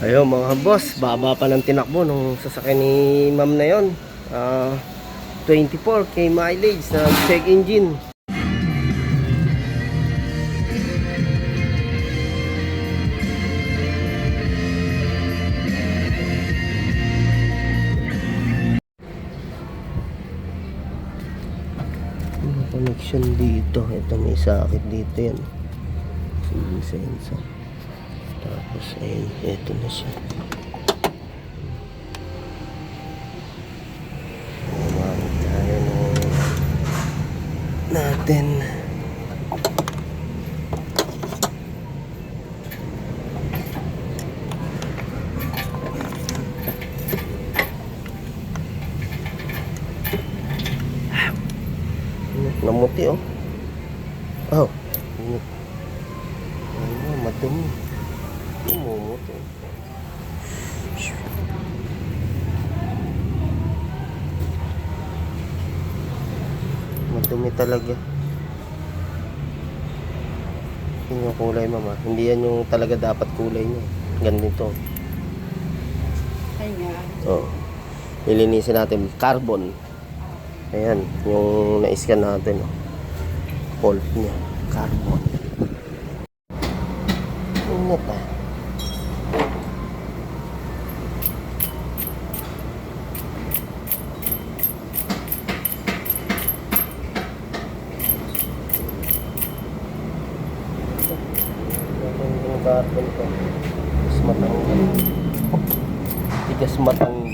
Ayun mga boss, baba pa ng tinakbo nung sasakyan ni ma'am na yon. 24k mileage na check engine. Connection dito, ito may sakit dito yan. Sensor. Tapos ayun, ito na siya. Gumamit tayo natin. Namuti oh. Oh. Ano, madumi. Namuti. Madumi talaga. Yun yung kulay mama. Hindi yan yung talaga dapat kulay niya. Ganito. Ay nga. Oh. Lilinisin natin carbon. Ayan, yung na-scan natin, oh. Pulp niya, carbon. Ingat ah. Yung carbon ko. Tigas matanggal. Tigas matanggal.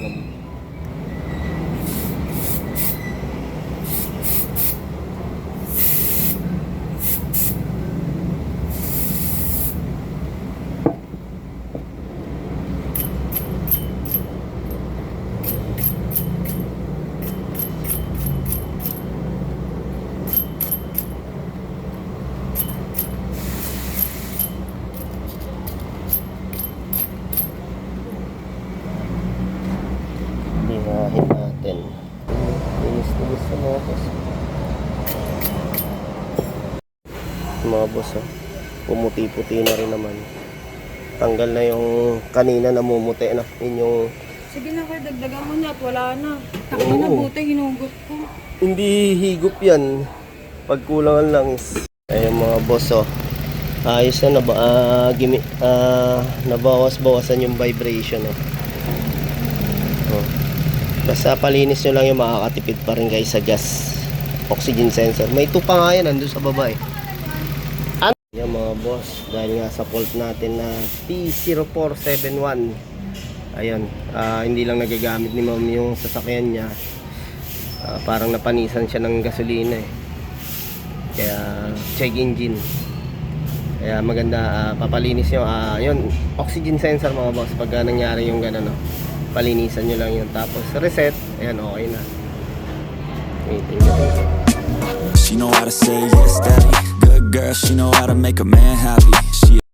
Lihahin natin. Linis-linis sa mga boss. Mga boss, oh. Pumuti-puti na rin naman. Tanggal na yung kanina namumuti na. Yun yung... Sige na kayo, dagdagan mo na at wala na. Takbo na Oo. buti, hinugot ko. Hindi higop yan. Pagkulangan lang is... Ayun mga boss, oh. Ayos na, nabawas-bawasan yung vibration, oh. Oh. Basta palinis nyo lang yung makakatipid pa rin guys sa gas oxygen sensor. May 2 pa nga yan, nandun sa baba eh. Ano? Yan mga boss, dahil nga sa fault natin na P0471. Ayun, hindi lang nagagamit ni ma'am yung sasakyan niya. Parang napanisan siya ng gasolina eh. Kaya check engine. Kaya maganda, papalinis nyo. Yun, oxygen sensor mga boss. Pag nangyari yung gano'n, no? Palinisan nyo lang yun. Tapos reset. Ayan, okay na. Waiting. She know how to say yes, daddy. Good girl, she know how to make a man happy. She